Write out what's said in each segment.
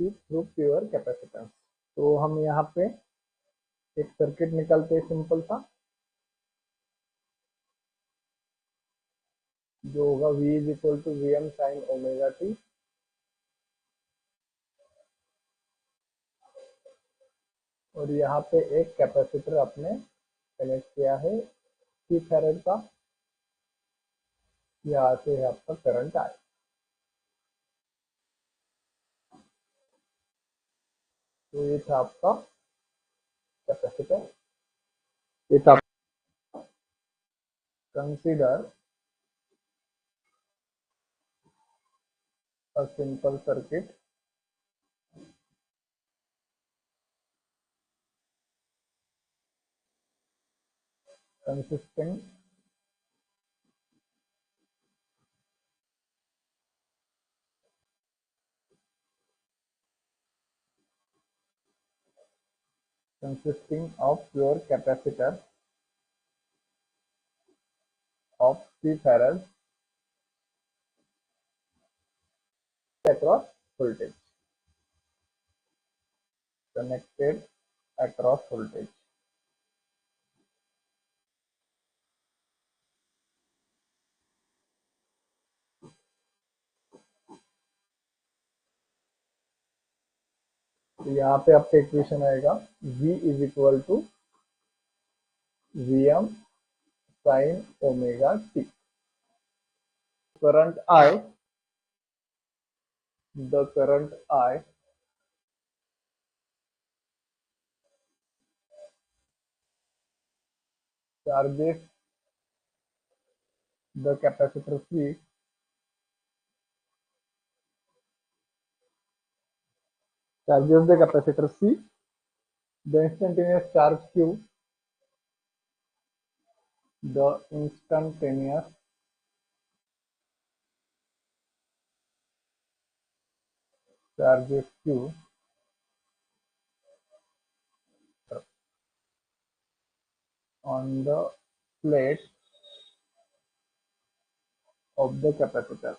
DC through pure capacitance. तो हम यहाँ पे एक सर्किट निकालते हैं सिंपल सा, जो होगा V is equal to Vm sine omega T. और यहाँ पे एक कैपेसिटर आपने कनेक्ट किया है 3 फैरेड का, यहाँ से है आपका करंट आए। तो ये था आपका कैपेसिटर। ये था consider a simple circuit consisting of pure capacitor of 3 farad across voltage, connected across voltage। तो यहाँ पे आपका इक्वेशन आएगा V is equal to Vm sine omega T. Current I, the current I charges the capacitor C, charges the capacitor C, the instantaneous charge Q, the instantaneous charges Q on the plate of the capacitor।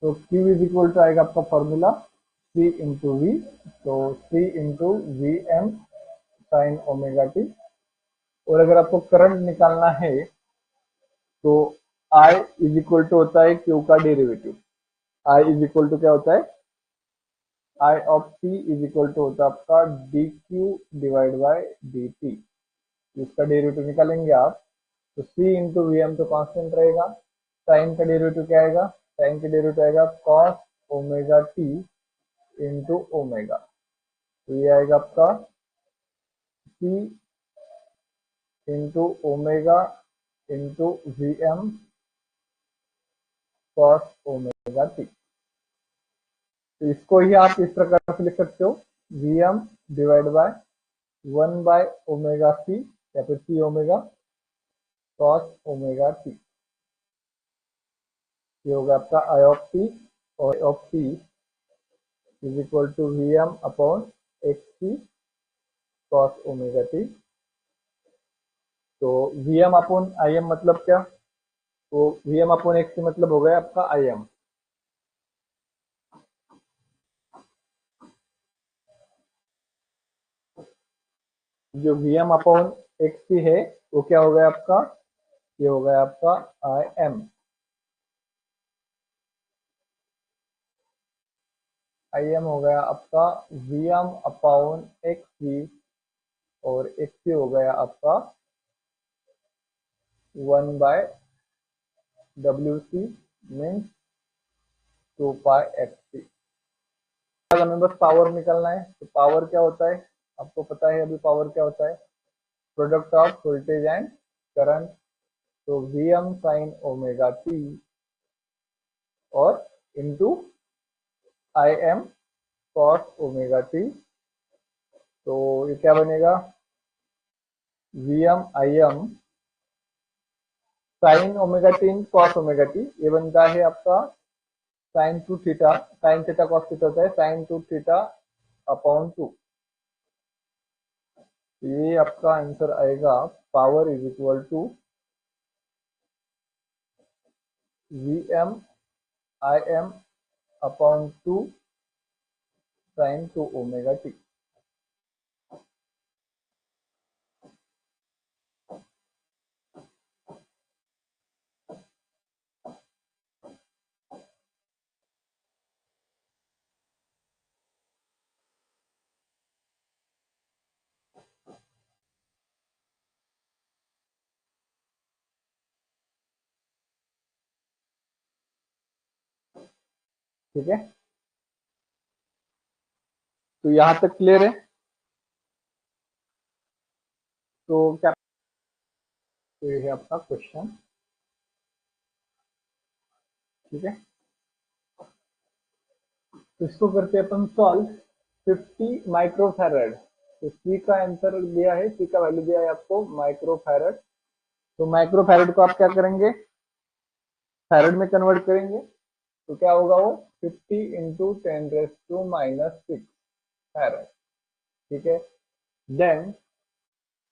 तो Q is equal to आएगा आपका formula C into V, तो C into V M sine omega T. और अगर आपको current निकालना है तो I इज इक्वल टू होता है Q का derivative. I is equal to क्या होता है, I of T is equal to होता है आपका dQ डिवाइड बाय dt। इसका डेरिवेटिव निकालेंगे आप तो C इंटू वी एम तो कांस्टेंट रहेगा। साइन का डेरिवेटिव क्या आएगा, साइन का डेरिवेटिव आएगा cos omega T into omega. तो ये आएगा आपका C into omega into V M cos omega T. तो इसको ही आप इस प्रकार से लिख सकते हो, V M divide by 1 by omega C या फिर C omega cos omega T. ये होगा आपका आई ऑफ टी, और of T is equal to V M upon X T cos omega T. तो V M upon I M मतलब क्या, तो V M upon X T मतलब हो गया आपका आई एम। जो V M upon X T है वो क्या हो गया आपका, ये हो गया आपका आई एम। आई एम हो गया आपका V M upon X T, और एक्स टी हो गया आपका 1 by W C means 2 pi X T. हमें बस पावर निकालना है। तो पावर क्या होता है, आपको पता है अभी पावर क्या होता है, product of voltage and current. तो V M sine omega T और into I M cos omega T. तो ये क्या बनेगा, V M I M sine omega T cos omega T. ये बनता है आपका sine two theta, sine theta cos theta होता है साइन टू थीटा अपॉन 2। ये आपका आंसर आएगा power is equal to V M I M upon 2 sine 2 omega T. ठीक है, तो यहां तक क्लियर है। तो क्या, तो ये है आपका क्वेश्चन। ठीक है, तो इसको करते हैं अपन सॉल्व। 50 माइक्रोफैरड, तो सी का आंसर दिया है, सी का वैल्यू दिया है आपको माइक्रोफैरड। तो माइक्रोफैरड को आप क्या करेंगे, फैरड में कन्वर्ट करेंगे, तो क्या होगा वो 50 इंटू 10⁻⁻6 फैरड। ठीक है, देन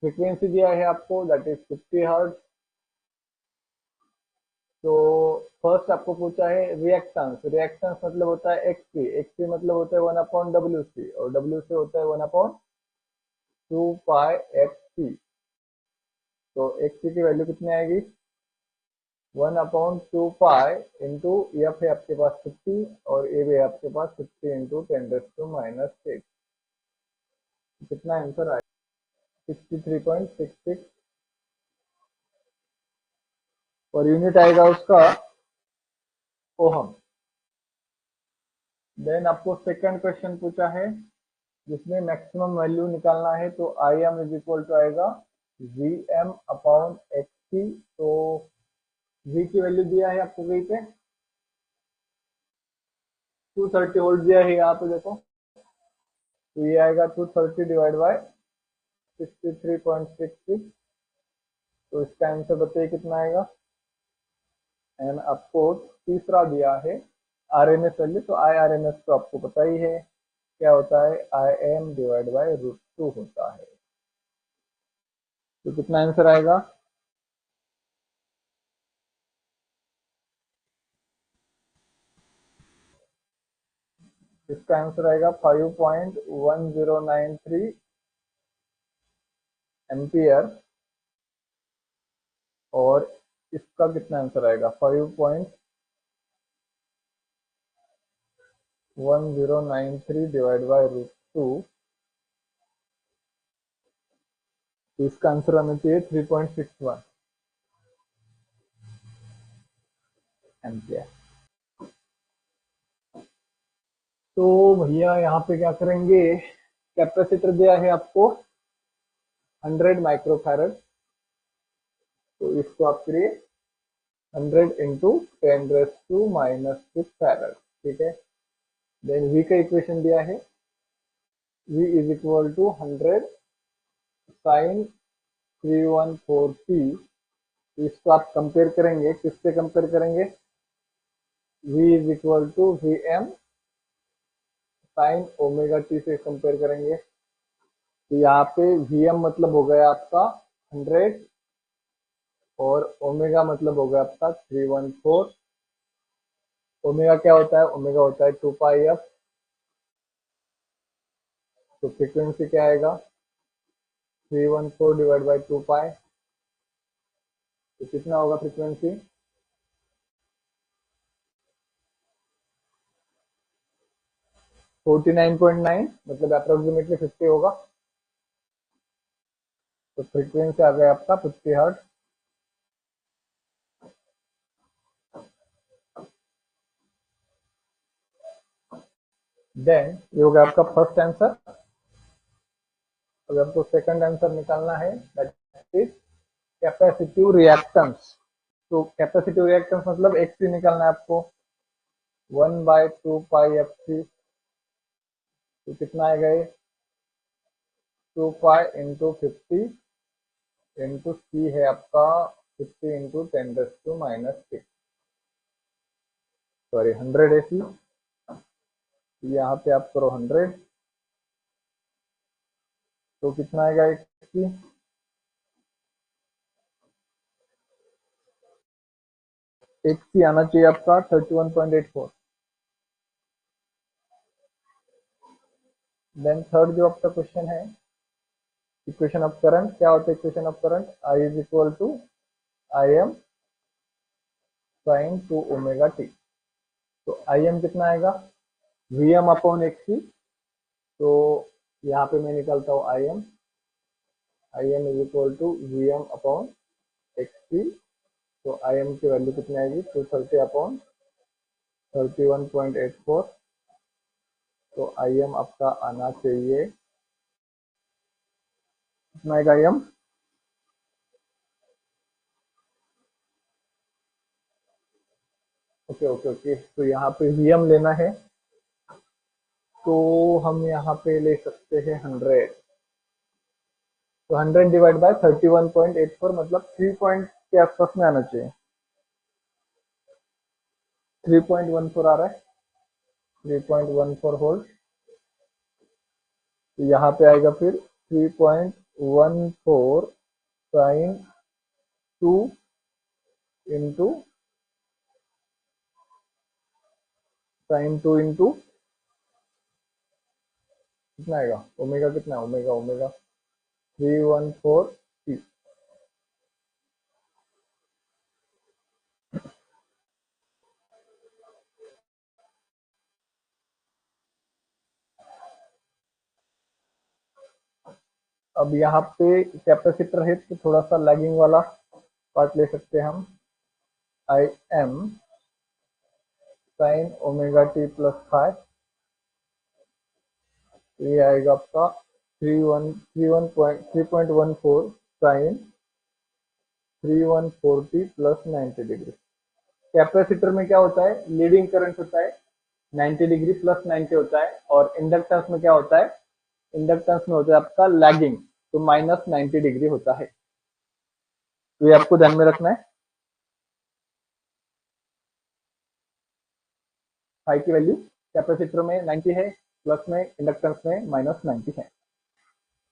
फ्रीक्वेंसी दिया है आपको, दैट इज 50 हर्ट्ज। तो फर्स्ट आपको पूछा है रिएक्टेंस, रिएक्टेंस मतलब होता है एक्ससी, एक्ससी मतलब होता है 1/WC, और WC होता है 1/2πfc। तो एक्ससी की वैल्यू कितनी आएगी, 1/2π इंटू एफ है आपके पास 50, और ए भी है आपके पास 50 इंटू 10⁻⁻6। कितना आंसर आएगा, 63.66 और यूनिट आएगा उसका ओहम। देन आपको सेकंड क्वेश्चन पूछा है जिसमें मैक्सिमम वैल्यू निकालना है, तो I M is equal to आएगा V M upon X T. तो वी की वैल्यू दिया है आपको कहीं पे 230 वोल्ट दिया है यहाँ पे देखो, तो ये आएगा 230 डिवाइड बाय 63.66। तो इसका आंसर बताइए कितना आएगा। एंड आपको तीसरा दिया है आरएमएस वैल्यू, तो आई आर एम एस तो आपको पता ही है क्या होता है, आई एम डिवाइड बाय √2 होता है। तो कितना आंसर आएगा, इसका आंसर आएगा 5.1093 एम्पियर। और इसका कितना आंसर आएगा, 5.1093 डिवाइड बाय √2। तो इसका आंसर आना चाहिए 3.61 एम्पियर। तो भैया यहाँ पे क्या करेंगे, कैपेसिटर दिया है आपको 100 माइक्रोफैरड, तो इसको आप करिए 100 इंटू 10⁻⁻6 फैरड। ठीक है, देन वी का इक्वेशन दिया है, v is equal to 100 sine 314t। इसको आप कंपेयर करेंगे, किससे कंपेयर करेंगे, v is equal to V M sine omega T से कंपेयर करेंगे। तो यहाँ पे वी एम मतलब हो गया आपका 100 और ओमेगा मतलब हो गया आपका 314। ओमेगा क्या होता है, ओमेगा होता है 2πf। तो फ्रीक्वेंसी क्या आएगा, 314 डिवाइड बाई 2π। तो कितना होगा फ्रीक्वेंसी, 49.9, मतलब अप्रोक्सीमेटली 50 होगा। तो फ्रीक्वेंसी आ गया आपका 50 हर्ट्ज। देन ये हो गया आपका फर्स्ट आंसर। अगर आपको सेकंड आंसर निकालना है, दैट इज कैपेसिटिव रिएक्टेंस। तो कैपेसिटिव रिएक्टेंस मतलब एक्सी निकालना है आपको, 1/2πfc। तो कितना आएगा ये, 2π इंटू 50 इंटू सी है आपका 50 इंटू 10⁻⁻6, सॉरी 100 है सी। यहाँ पे आप करो 100, तो कितना आएगा सी, XC आना चाहिए आपका 31.84। देन थर्ड जो आपका क्वेश्चन है, इक्वेशन ऑफ करंट क्या होता है? Equation of current I is equal to Im sine 2 omega T. तो Im कितना आएगा? Vm upon XC। तो यहाँ पे मैं निकालता हूँ Im is equal to Vm upon XC। तो Im की वैल्यू कितनी आएगी? 230 अपॉन 31.84। तो Im आपका आना चाहिए कितना आएगा Im? Okay okay okay. तो यहाँ पे Vm लेना है, तो हम यहाँ पे ले सकते हैं 100। तो 100 डिवाइड बाय 31.84 मतलब 3 पॉइंट के आसपास में आना चाहिए। 3.14 आ रहा है, 3.14 वोल्ट। तो यहाँ पे आएगा फिर 3.14 साइन 2 इंटू कितना आएगा? ओमेगा कितना है? Omega omega 314 T. अब यहाँ पे कैपेसिटर है तो थोड़ा सा लैगिंग वाला पार्ट ले सकते हैं हम। आई M sine omega T plus 5। ये आएगा आपका 3.14 sign 314t plus 90 degree. Capacitor में क्या होता है? लीडिंग करंट होता है 90 डिग्री प्लस 90 होता है। और इंडक्टेंस में क्या होता है? इंडक्टेंस में होता है आपका लैगिंग, तो माइनस 90 डिग्री होता है। तो ये आपको ध्यान में रखना है। फाई की वैल्यू कैपेसिटर में 90 है, प्लस में इंडक्टेंस में माइनस 90 है।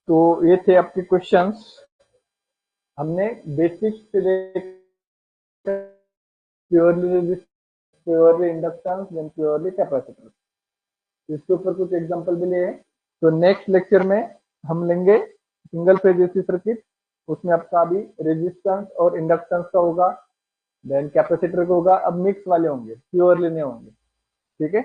तो ये थे आपके क्वेश्चंस। हमने बेसिक से लेकर purely inductance then purely capacitor, इसके ऊपर कुछ एग्जांपल भी लिए। तो नेक्स्ट लेक्चर में हम लेंगे सिंगल फेज एसी सर्किट। उसमें आपका अभी रेजिस्टेंस और इंडक्टेंस का होगा, देन कैपेसिटर का होगा। अब मिक्स वाले होंगे, प्योरली नहीं होंगे। ठीक है।